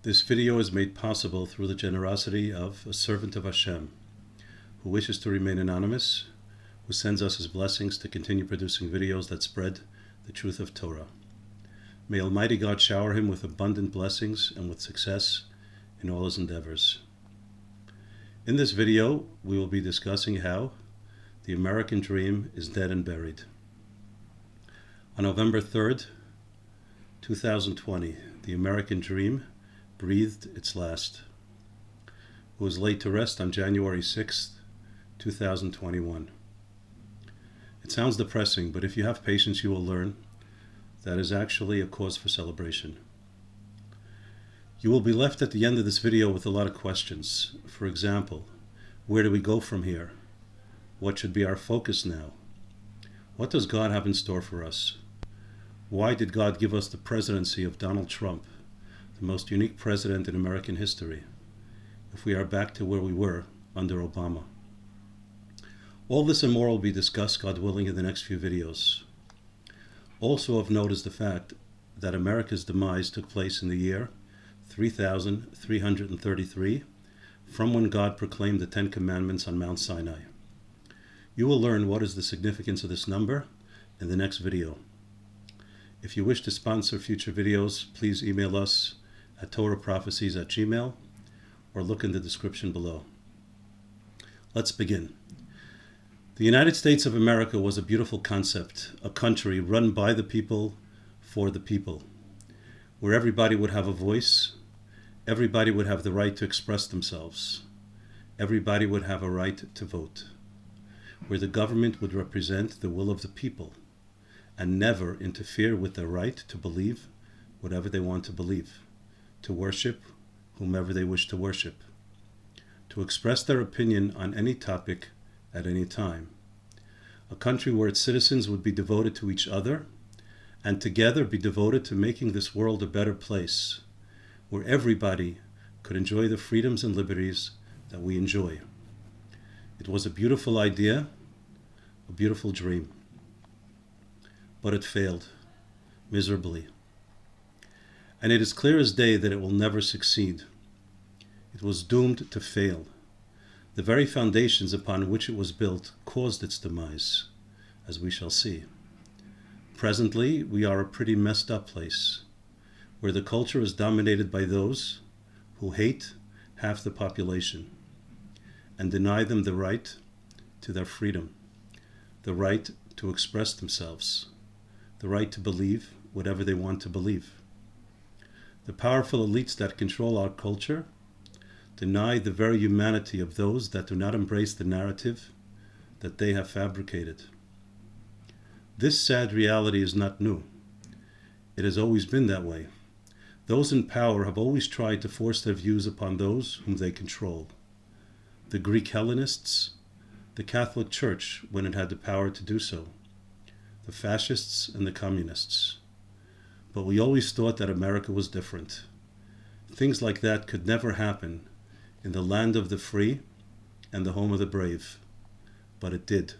This video is made possible through the generosity of a servant of Hashem who wishes to remain anonymous, who sends us his blessings to continue producing videos that spread the truth of Torah. May Almighty God shower him with abundant blessings and with success in all his endeavors. In this video, we will be discussing how the American dream is dead and buried. On November 3rd, 2020, the American dream breathed its last. It was laid to rest on January 6th, 2021. It sounds depressing, but if you have patience, you will learn that is actually a cause for celebration. You will be left at the end of this video with a lot of questions. For example, where do we go from here? What should be our focus now? What does God have in store for us? Why did God give us the presidency of Donald Trump, the most unique president in American history, if we are back to where we were under Obama? All this and more will be discussed, God willing, in the next few videos. Also of note is the fact that America's demise took place in the year 3333, from when God proclaimed the Ten Commandments on Mount Sinai. You will learn what is the significance of this number in the next video. If you wish to sponsor future videos, please email us at torahprophecies@gmail.com or look in the description below. Let's begin. The United States of America was a beautiful concept, a country run by the people, for the people, where everybody would have a voice, everybody would have the right to express themselves, everybody would have a right to vote, where the government would represent the will of the people and never interfere with their right to believe whatever they want to believe, to worship whomever they wish to worship, to express their opinion on any topic at any time. A country where its citizens would be devoted to each other and together be devoted to making this world a better place, where everybody could enjoy the freedoms and liberties that we enjoy. It was a beautiful idea, a beautiful dream, but it failed miserably. And it is clear as day that it will never succeed. It was doomed to fail. The very foundations upon which it was built caused its demise, as we shall see. Presently, we are a pretty messed up place, where the culture is dominated by those who hate half the population and deny them the right to their freedom, the right to express themselves, the right to believe whatever they want to believe. The powerful elites that control our culture deny the very humanity of those that do not embrace the narrative that they have fabricated. This sad reality is not new. It has always been that way. Those in power have always tried to force their views upon those whom they control. The Greek Hellenists, the Catholic Church when it had the power to do so, the fascists and the communists. But we always thought that America was different. Things like that could never happen in the land of the free and the home of the brave. But it did.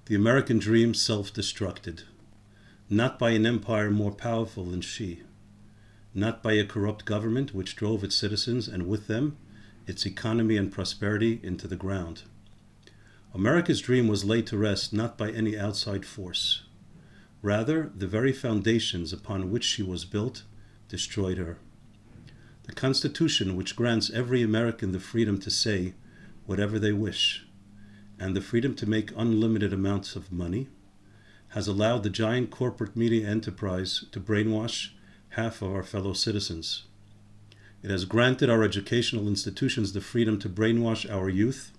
The American dream self-destructed, not by an empire more powerful than she, not by a corrupt government which drove its citizens and with them its economy and prosperity into the ground. America's dream was laid to rest not by any outside force. Rather, the very foundations upon which she was built destroyed her. The Constitution, which grants every American the freedom to say whatever they wish, and the freedom to make unlimited amounts of money, has allowed the giant corporate media enterprise to brainwash half of our fellow citizens. It has granted our educational institutions the freedom to brainwash our youth,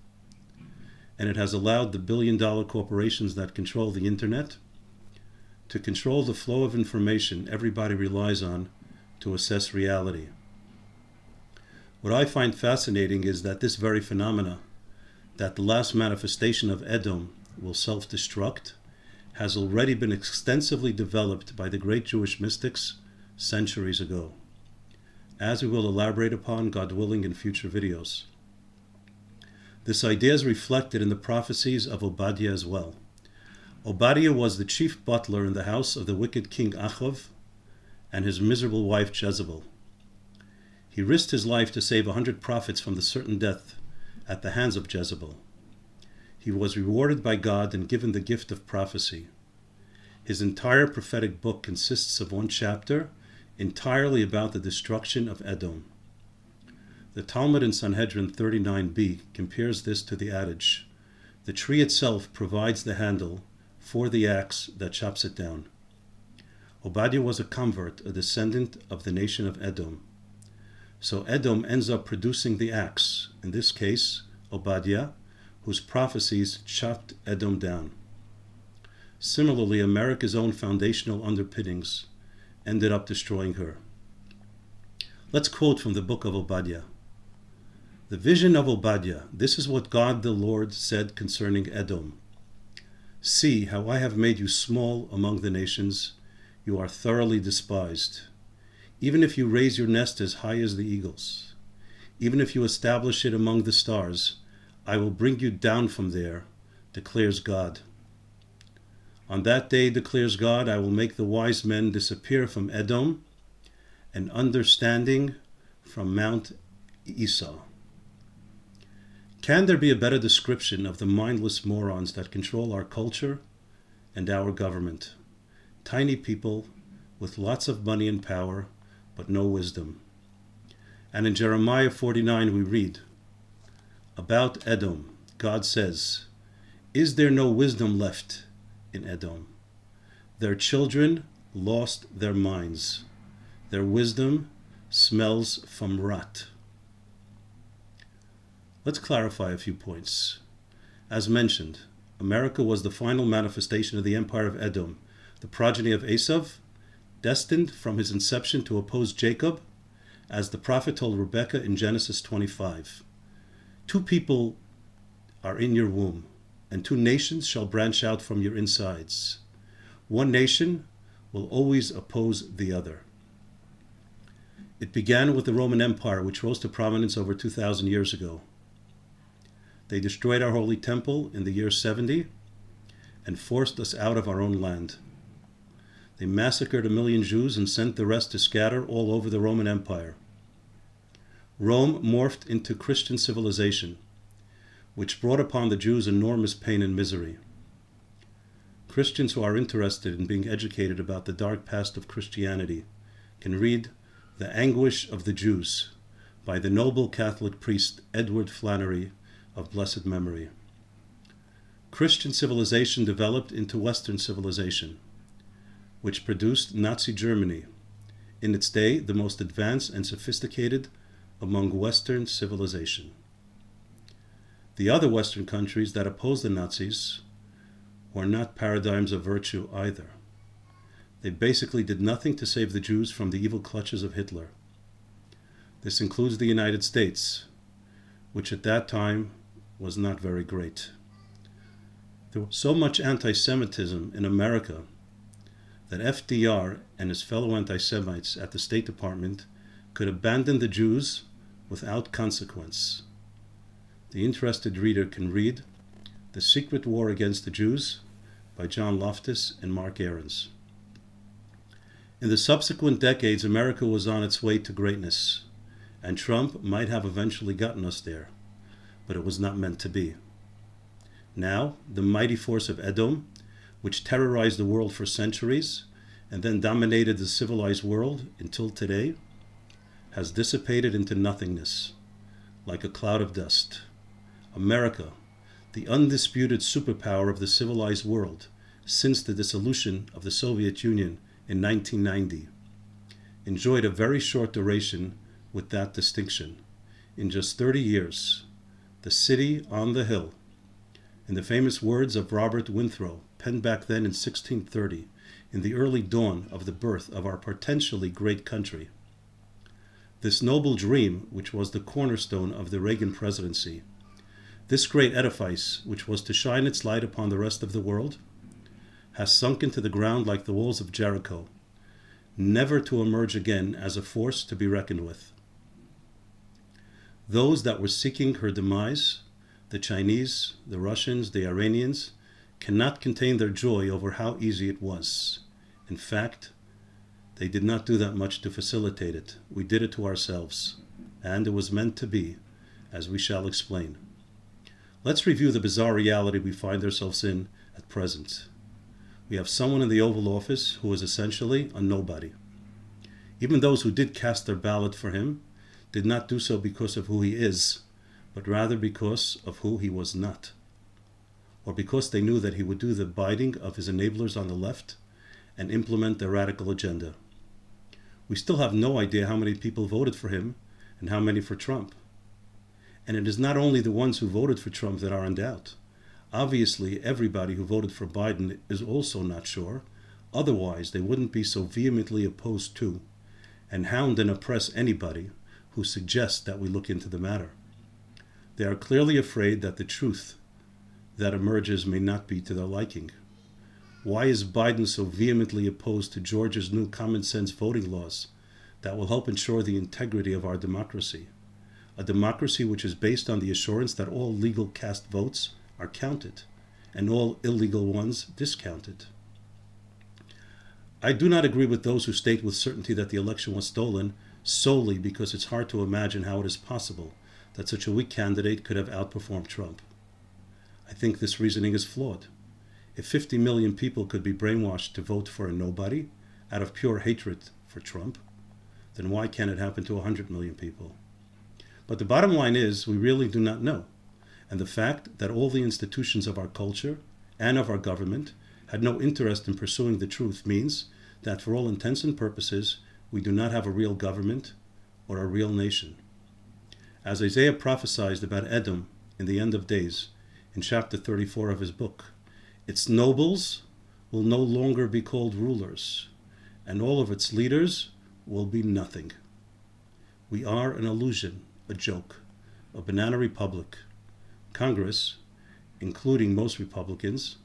and it has allowed the billion-dollar corporations that control the internet to control the flow of information everybody relies on to assess reality. What I find fascinating is that this very phenomena, that the last manifestation of Edom will self-destruct, has already been extensively developed by the great Jewish mystics centuries ago, as we will elaborate upon, God willing, in future videos. This idea is reflected in the prophecies of Obadiah as well. Obadiah was the chief butler in the house of the wicked king Achav and his miserable wife Jezebel. He risked his life to save 100 prophets from the certain death at the hands of Jezebel. He was rewarded by God and given the gift of prophecy. His entire prophetic book consists of one chapter entirely about the destruction of Edom. The Talmud in Sanhedrin 39b compares this to the adage, "The tree itself provides the handle for the axe that chops it down." Obadiah was a convert, a descendant of the nation of Edom. So Edom ends up producing the axe, in this case, Obadiah, whose prophecies chopped Edom down. Similarly, America's own foundational underpinnings ended up destroying her. Let's quote from the book of Obadiah. "The vision of Obadiah, this is what God the Lord said concerning Edom. See how I have made you small among the nations. You are thoroughly despised. Even if you raise your nest as high as the eagles, even if you establish it among the stars, I will bring you down from there, declares God. On that day, declares God, I will make the wise men disappear from Edom, and understanding from Mount Esau." Can there be a better description of the mindless morons that control our culture and our government? Tiny people with lots of money and power, but no wisdom. And in Jeremiah 49 we read, about Edom, God says, "Is there no wisdom left in Edom? Their children lost their minds. Their wisdom smells from rot." Let's clarify a few points. As mentioned, America was the final manifestation of the empire of Edom, the progeny of Esav, destined from his inception to oppose Jacob, as the prophet told Rebekah in Genesis 25. "Two people are in your womb, and two nations shall branch out from your insides. One nation will always oppose the other." It began with the Roman Empire, which rose to prominence over 2,000 years ago. They destroyed our holy temple in the year 70 and forced us out of our own land. They massacred 1 million Jews and sent the rest to scatter all over the Roman Empire. Rome morphed into Christian civilization, which brought upon the Jews enormous pain and misery. Christians who are interested in being educated about the dark past of Christianity can read The Anguish of the Jews by the noble Catholic priest Edward Flannery of blessed memory. Christian civilization developed into Western civilization, which produced Nazi Germany, in its day the most advanced and sophisticated among Western civilization. The other Western countries that opposed the Nazis were not paradigms of virtue either. They basically did nothing to save the Jews from the evil clutches of Hitler. This includes the United States, which at that time was not very great. There was so much anti-Semitism in America that FDR and his fellow anti-Semites at the State Department could abandon the Jews without consequence. The interested reader can read The Secret War Against the Jews by John Loftus and Mark Ahrens. In the subsequent decades, America was on its way to greatness, and Trump might have eventually gotten us there, but it was not meant to be. Now, the mighty force of Edom, which terrorized the world for centuries and then dominated the civilized world until today, has dissipated into nothingness, like a cloud of dust. America, the undisputed superpower of the civilized world since the dissolution of the Soviet Union in 1990, enjoyed a very short duration with that distinction. In just 30 years, the city on the hill, in the famous words of Robert Winthrop, penned back then in 1630, in the early dawn of the birth of our potentially great country. This noble dream, which was the cornerstone of the Reagan presidency, this great edifice, which was to shine its light upon the rest of the world, has sunk into the ground like the walls of Jericho, never to emerge again as a force to be reckoned with. Those that were seeking her demise, the Chinese, the Russians, the Iranians, cannot contain their joy over how easy it was. In fact, they did not do that much to facilitate it. We did it to ourselves. and it was meant to be, as we shall explain. Let's review the bizarre reality we find ourselves in at present. We have someone in the Oval Office who is essentially a nobody. Even those who did cast their ballot for him did not do so because of who he is, but rather because of who he was not, or because they knew that he would do the biting of his enablers on the left and implement their radical agenda. We still have no idea how many people voted for him and how many for Trump. And it is not only the ones who voted for Trump that are in doubt. Obviously, everybody who voted for Biden is also not sure. Otherwise, they wouldn't be so vehemently opposed to and hound and oppress anybody who suggests that we look into the matter. They are clearly afraid that the truth that emerges may not be to their liking. Why is Biden so vehemently opposed to Georgia's new common sense voting laws that will help ensure the integrity of our democracy? A democracy which is based on the assurance that all legal cast votes are counted and all illegal ones discounted. I do not agree with those who state with certainty that the election was stolen solely because it's hard to imagine how it is possible that such a weak candidate could have outperformed Trump. I think this reasoning is flawed. If 50 million people could be brainwashed to vote for a nobody out of pure hatred for Trump, then why can't it happen to 100 million people? But the bottom line is, we really do not know. And the fact that all the institutions of our culture and of our government had no interest in pursuing the truth means that for all intents and purposes, we do not have a real government or a real nation. As Isaiah prophesied about Edom in the end of days, in chapter 34 of his book, its nobles will no longer be called rulers, and all of its leaders will be nothing. We are an illusion, a joke, a banana republic. Congress, including most Republicans,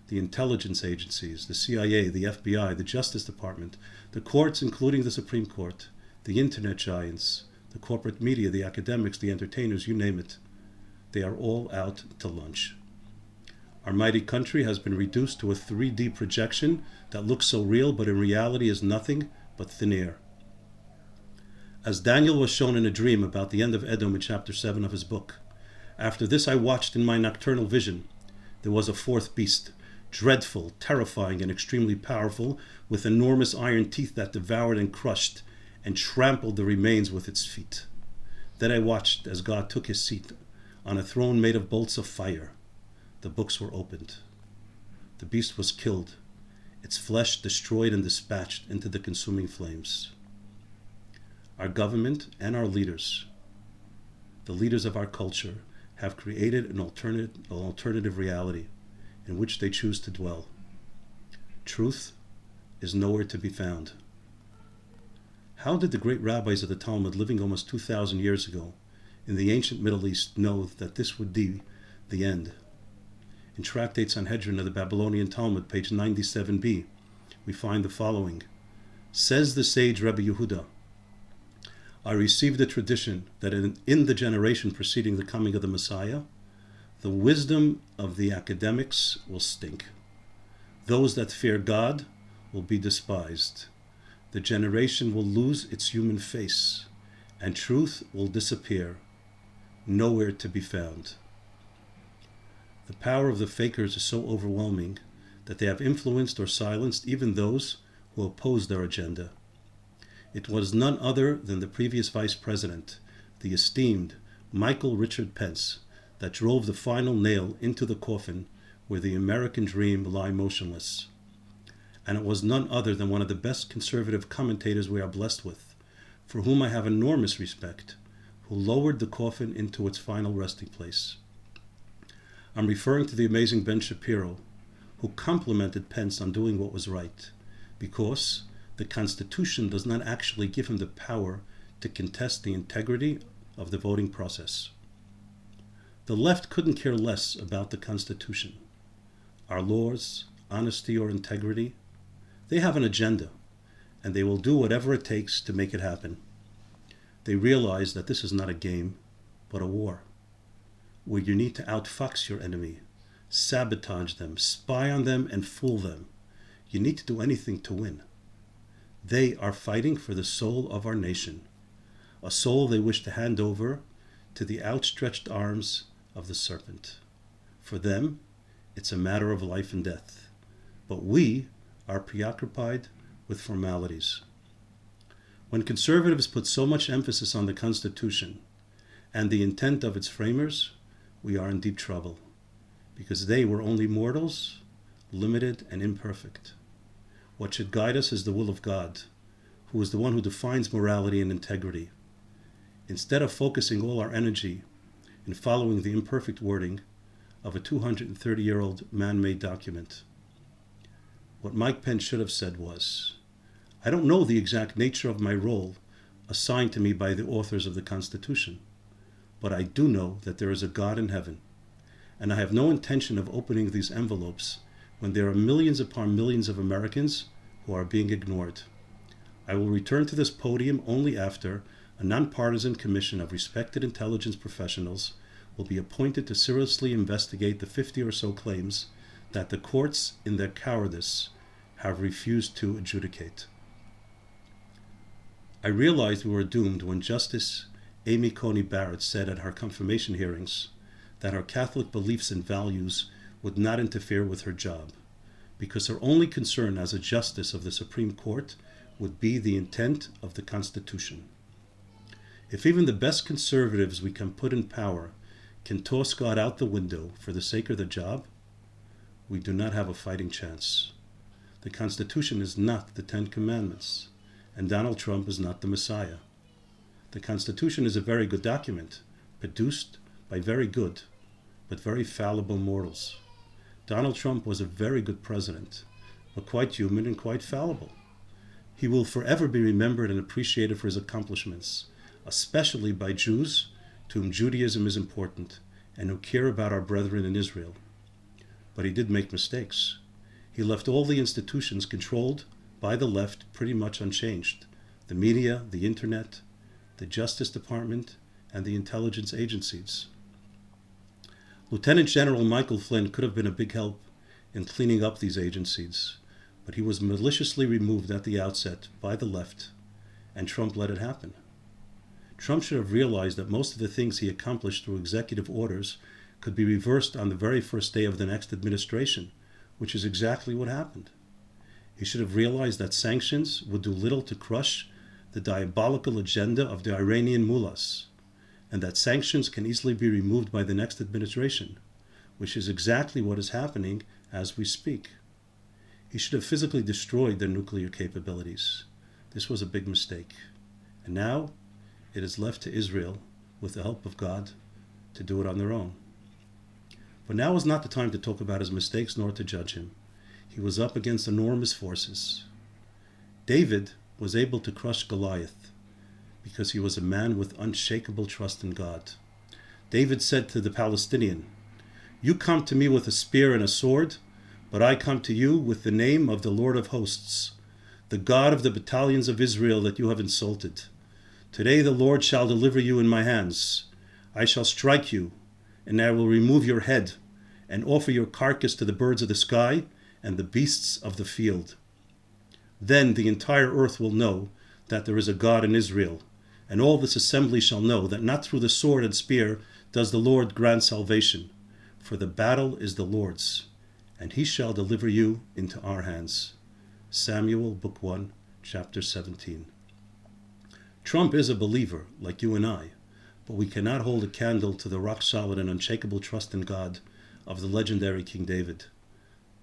the intelligence agencies, the CIA, the FBI, the Justice Department, the courts, including the Supreme Court, the internet giants, the corporate media, the academics, the entertainers, you name it, they are all out to lunch. Our mighty country has been reduced to a 3D projection that looks so real, but in reality is nothing but thin air. As Daniel was shown in a dream about the end of Edom in chapter 7 of his book, after this I watched in my nocturnal vision. There was a fourth beast, dreadful, terrifying, and extremely powerful, with enormous iron teeth that devoured and crushed and trampled the remains with its feet. Then I watched as God took his seat on a throne made of bolts of fire. The books were opened. The beast was killed, its flesh destroyed and dispatched into the consuming flames. Our government and our leaders, the leaders of our culture, have created an alternative reality in which they choose to dwell. Truth is nowhere to be found. How did the great rabbis of the Talmud, living almost 2,000 years ago in the ancient Middle East, know that this would be the end? In Tractate Sanhedrin of the Babylonian Talmud, page 97b, we find the following. Says the sage Rabbi Yehuda, I received the tradition that in the generation preceding the coming of the Messiah, the wisdom of the academics will stink. Those that fear God will be despised. The generation will lose its human face, and truth will disappear, nowhere to be found. The power of the fakers is so overwhelming that they have influenced or silenced even those who oppose their agenda. It was none other than the previous vice president, the esteemed Michael Richard Pence, that drove the final nail into the coffin where the American dream lie motionless. And it was none other than one of the best conservative commentators we are blessed with, for whom I have enormous respect, who lowered the coffin into its final resting place. I'm referring to the amazing Ben Shapiro, who complimented Pence on doing what was right, because the Constitution does not actually give him the power to contest the integrity of the voting process. The left couldn't care less about the Constitution, our laws, honesty, or integrity. They have an agenda, and they will do whatever it takes to make it happen. They realize that this is not a game, but a war, where you need to outfox your enemy, sabotage them, spy on them, and fool them. You need to do anything to win. They are fighting for the soul of our nation. a soul they wish to hand over to the outstretched arms of the serpent. For them, it's a matter of life and death. But we are preoccupied with formalities. When conservatives put so much emphasis on the Constitution and the intent of its framers, we are in deep trouble, because they were only mortals, limited and imperfect. What should guide us is the will of God, who is the one who defines morality and integrity. Instead of focusing all our energy in following the imperfect wording of a 230-year-old man-made document, what Mike Pence should have said was, I don't know the exact nature of my role assigned to me by the authors of the Constitution, but I do know that there is a God in heaven, and I have no intention of opening these envelopes when there are millions upon millions of Americans who are being ignored. I will return to this podium only after a nonpartisan commission of respected intelligence professionals will be appointed to seriously investigate the 50 or so claims that the courts, in their cowardice, have refused to adjudicate. I realized we were doomed when Justice Amy Coney Barrett said at her confirmation hearings that her Catholic beliefs and values would not interfere with her job, because her only concern as a justice of the Supreme Court would be the intent of the Constitution. If even the best conservatives we can put in power can toss God out the window for the sake of the job, we do not have a fighting chance. The Constitution is not the Ten Commandments, and Donald Trump is not the Messiah. The Constitution is a very good document, produced by very good, but very fallible mortals. Donald Trump was a very good president, but quite human and quite fallible. He will forever be remembered and appreciated for his accomplishments, especially by Jews to whom Judaism is important and who care about our brethren in Israel. But he did make mistakes. He left all the institutions controlled by the left pretty much unchanged: the media, the internet, the Justice Department, and the intelligence agencies. Lieutenant General Michael Flynn could have been a big help in cleaning up these agencies, but he was maliciously removed at the outset by the left, and Trump let it happen. Trump should have realized that most of the things he accomplished through executive orders could be reversed on the very first day of the next administration, which is exactly what happened. He should have realized that sanctions would do little to crush the diabolical agenda of the Iranian mullahs, and that sanctions can easily be removed by the next administration, which is exactly what is happening as we speak. He should have physically destroyed their nuclear capabilities. This was a big mistake. And now it is left to Israel, with the help of God, to do it on their own. But now is not the time to talk about his mistakes nor to judge him. He was up against enormous forces. David was able to crush Goliath because he was a man with unshakable trust in God. David said to the Palestinian, "You come to me with a spear and a sword, but I come to you with the name of the Lord of hosts, the God of the battalions of Israel that you have insulted. Today the Lord shall deliver you in my hands. I shall strike you, and I will remove your head, and offer your carcass to the birds of the sky and the beasts of the field. Then the entire earth will know that there is a God in Israel, and all this assembly shall know that not through the sword and spear does the Lord grant salvation, for the battle is the Lord's, and he shall deliver you into our hands." Samuel, Book 1, Chapter 17. Trump is a believer, like you and I, but we cannot hold a candle to the rock-solid and unshakable trust in God of the legendary King David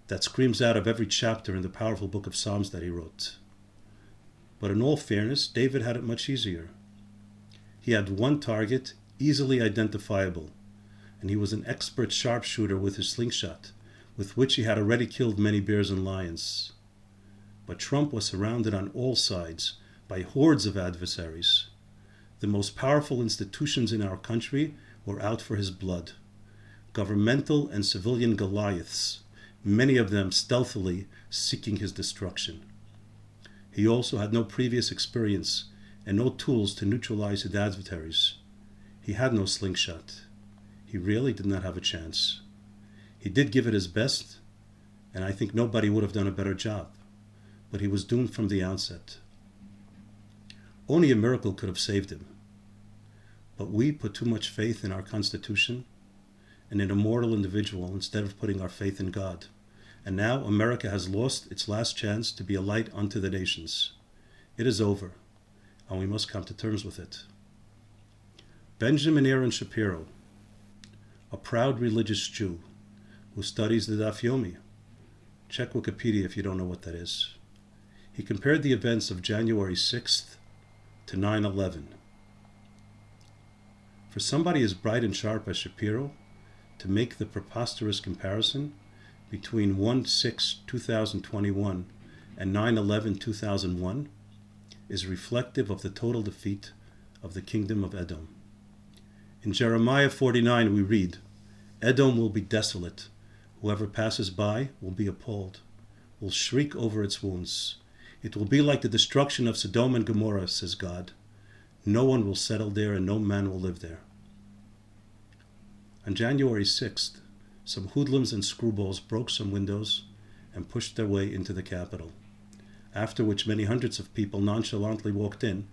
that screams out of every chapter in the powerful book of Psalms that he wrote. But in all fairness, David had it much easier. He had one target, easily identifiable, and he was an expert sharpshooter with his slingshot, with which he had already killed many bears and lions. But Trump was surrounded on all sides by hordes of adversaries. The most powerful institutions in our country were out for his blood. Governmental and civilian Goliaths, many of them stealthily seeking his destruction. He also had no previous experience and no tools to neutralize his adversaries. He had no slingshot. He really did not have a chance. He did give it his best, and I think nobody would have done a better job, but he was doomed from the outset. Only a miracle could have saved him. But we put too much faith in our Constitution and in a mortal individual instead of putting our faith in God. And now America has lost its last chance to be a light unto the nations. It is over, and we must come to terms with it. Benjamin Aaron Shapiro, a proud religious Jew who studies the Daf Yomi. Check Wikipedia if you don't know what that is. He compared the events of January 6th to 9/11. For somebody as bright and sharp as Shapiro to make the preposterous comparison between 1/6/2021 and 9/11/2001 is reflective of the total defeat of the kingdom of Edom. In Jeremiah 49 we read, "Edom will be desolate. Whoever passes by will be appalled, will shriek over its wounds. It will be like the destruction of Sodom and Gomorrah, says God. No one will settle there and no man will live there." On January 6th, some hoodlums and screwballs broke some windows and pushed their way into the Capitol, after which many hundreds of people nonchalantly walked in,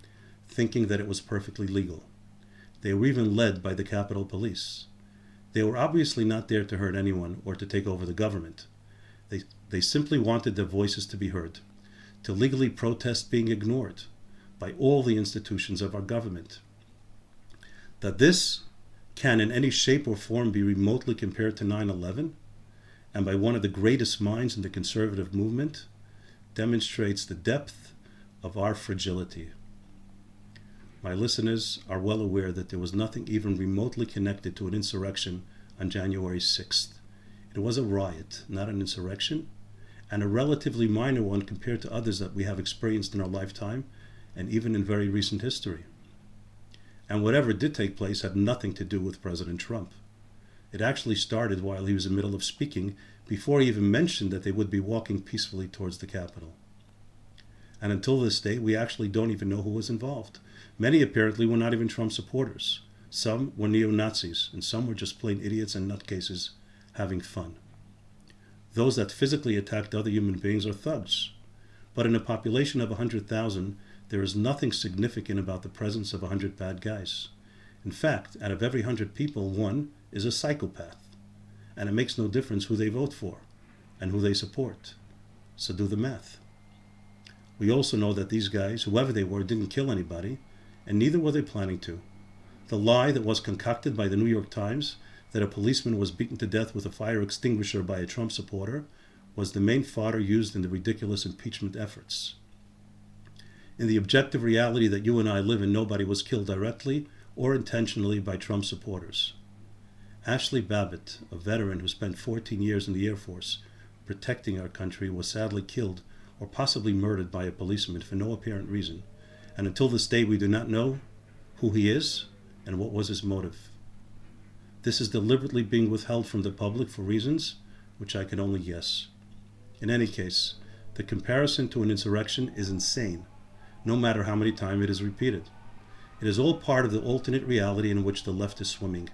thinking that it was perfectly legal. They were even led by the Capitol Police. They were obviously not there to hurt anyone or to take over the government. They simply wanted their voices to be heard, to legally protest being ignored by all the institutions of our government. That this can in any shape or form be remotely compared to 9/11, and by one of the greatest minds in the conservative movement, demonstrates the depth of our fragility. My listeners are well aware that there was nothing even remotely connected to an insurrection on January 6th. It was a riot, not an insurrection, and a relatively minor one compared to others that we have experienced in our lifetime and even in very recent history. And whatever did take place had nothing to do with President Trump. It actually started while he was in the middle of speaking, before he even mentioned that they would be walking peacefully towards the Capitol. And until this day, we actually don't even know who was involved. Many apparently were not even Trump supporters. Some were neo-Nazis, and some were just plain idiots and nutcases having fun. Those that physically attacked other human beings are thugs. But in a population of 100,000, there is nothing significant about the presence of 100 bad guys. In fact, out of every 100 people, one is a psychopath. And it makes no difference who they vote for and who they support. So do the math. We also know that these guys, whoever they were, didn't kill anybody, and neither were they planning to. The lie that was concocted by the New York Times that a policeman was beaten to death with a fire extinguisher by a Trump supporter was the main fodder used in the ridiculous impeachment efforts. In the objective reality that you and I live in, nobody was killed directly or intentionally by Trump supporters. Ashley Babbitt, a veteran who spent 14 years in the Air Force protecting our country, was sadly killed or possibly murdered by a policeman for no apparent reason, and until this day we do not know who he is and what was his motive. This is deliberately being withheld from the public for reasons which I can only guess. In any case, the comparison to an insurrection is insane, no matter how many times it is repeated. It is all part of the alternate reality in which the left is swimming.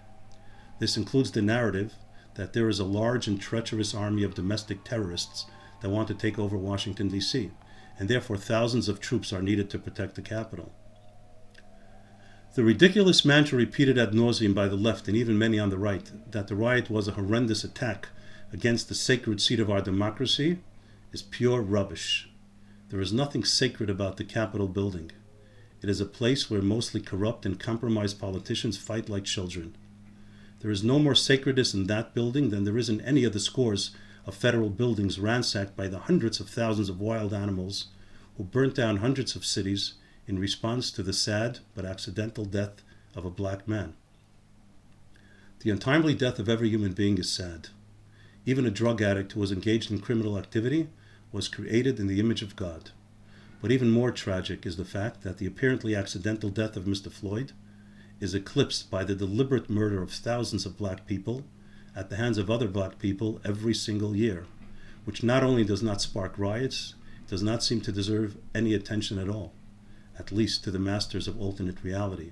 This includes the narrative that there is a large and treacherous army of domestic terrorists that want to take over Washington, D.C., and therefore thousands of troops are needed to protect the Capitol. The ridiculous mantra repeated ad nauseum by the left and even many on the right, that the riot was a horrendous attack against the sacred seat of our democracy, is pure rubbish. There is nothing sacred about the Capitol building. It is a place where mostly corrupt and compromised politicians fight like children. There is no more sacredness in that building than there is in any of the scores of federal buildings ransacked by the hundreds of thousands of wild animals who burnt down hundreds of cities in response to the sad but accidental death of a black man. The untimely death of every human being is sad. Even a drug addict who was engaged in criminal activity was created in the image of God. But even more tragic is the fact that the apparently accidental death of Mr. Floyd is eclipsed by the deliberate murder of thousands of black people at the hands of other black people every single year, which not only does not spark riots, does not seem to deserve any attention at all, at least to the masters of alternate reality.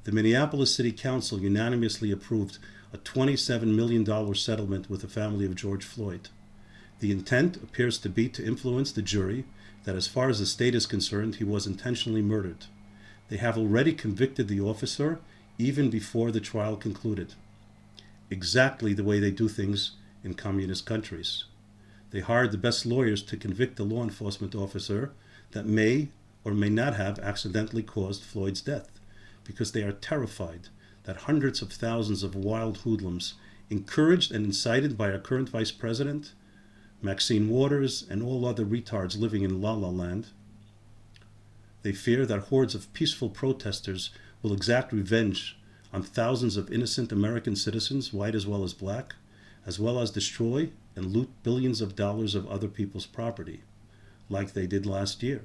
The Minneapolis City Council unanimously approved a $27 million settlement with the family of George Floyd. The intent appears to be to influence the jury that as far as the state is concerned, he was intentionally murdered. They have already convicted the officer even before the trial concluded. Exactly the way they do things in communist countries. They hired the best lawyers to convict the law enforcement officer that may or may not have accidentally caused Floyd's death, because they are terrified that hundreds of thousands of wild hoodlums, encouraged and incited by our current vice president, Maxine Waters, and all other retards living in La La Land, they fear that hordes of peaceful protesters will exact revenge on thousands of innocent American citizens, white as well as destroy and loot billions of dollars of other people's property, like they did last year.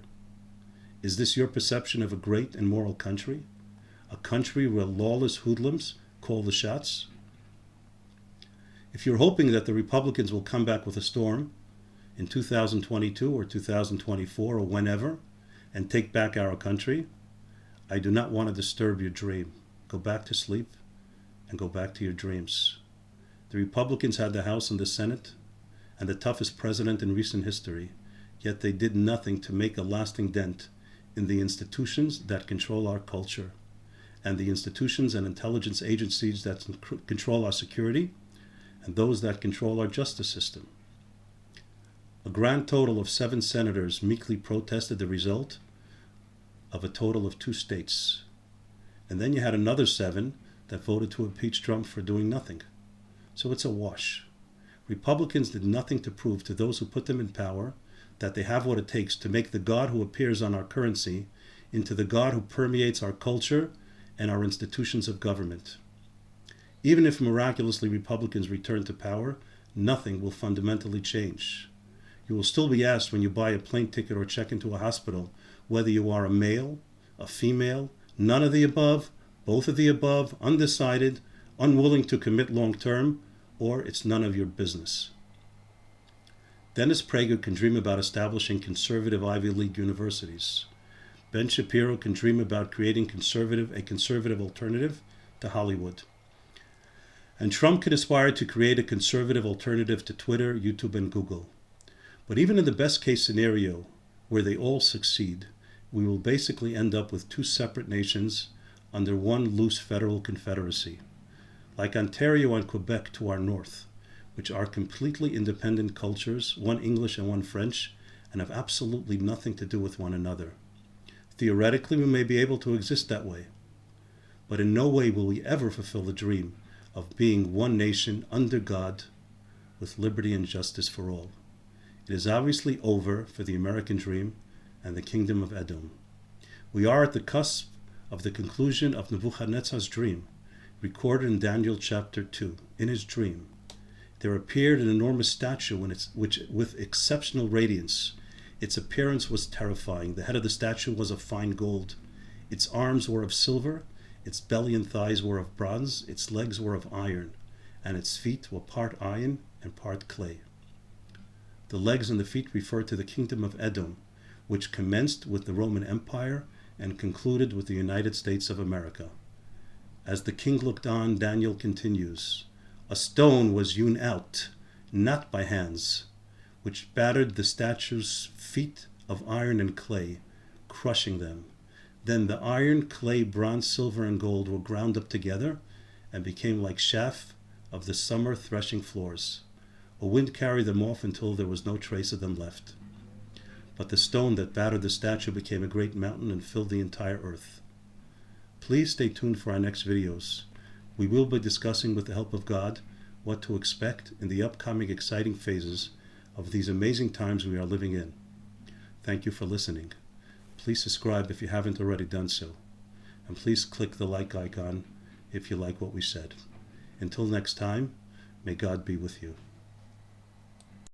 Is this your perception of a great and moral country? A country where lawless hoodlums call the shots? If you're hoping that the Republicans will come back with a storm in 2022 or 2024 or whenever and take back our country, I do not want to disturb your dream. Go back to sleep and go back to your dreams. The Republicans had the House and the Senate and the toughest president in recent history, yet they did nothing to make a lasting dent in the institutions that control our culture and the institutions and intelligence agencies that control our security and those that control our justice system. A grand total of 7 senators meekly protested the result of a total of 2 states. And then you had another 7 that voted to impeach Trump for doing nothing. So it's a wash. Republicans did nothing to prove to those who put them in power that they have what it takes to make the God who appears on our currency into the God who permeates our culture and our institutions of government. Even if miraculously Republicans return to power, nothing will fundamentally change. You will still be asked when you buy a plane ticket or check into a hospital whether you are a male, a female, none of the above, both of the above, undecided, unwilling to commit long term, or it's none of your business. Dennis Prager can dream about establishing conservative Ivy League universities. Ben Shapiro can dream about creating a conservative alternative to Hollywood. And Trump can aspire to create a conservative alternative to Twitter, YouTube, and Google. But even in the best case scenario, where they all succeed, we will basically end up with 2 separate nations under one loose federal confederacy, like Ontario and Quebec to our north, which are completely independent cultures, one English and one French, and have absolutely nothing to do with one another. Theoretically, we may be able to exist that way, but in no way will we ever fulfill the dream of being one nation under God with liberty and justice for all. It is obviously over for the American dream and the kingdom of Edom. We are at the cusp of the conclusion of Nebuchadnezzar's dream, recorded in Daniel chapter 2. In his dream, there appeared an enormous statue with exceptional radiance. Its appearance was terrifying. The head of the statue was of fine gold. Its arms were of silver, its belly and thighs were of bronze, its legs were of iron, and its feet were part iron and part clay. The legs and the feet refer to the kingdom of Edom, which commenced with the Roman Empire and concluded with the United States of America. As the king looked on, Daniel continues, a stone was hewn out, not by hands, which battered the statue's feet of iron and clay, crushing them. Then the iron, clay, bronze, silver, and gold were ground up together and became like chaff of the summer threshing floors. A wind carried them off until there was no trace of them left. But the stone that battered the statue became a great mountain and filled the entire earth. Please stay tuned for our next videos. We will be discussing, with the help of God, what to expect in the upcoming exciting phases of these amazing times we are living in. Thank you for listening. Please subscribe if you haven't already done so. And please click the like icon if you like what we said. Until next time, may God be with you.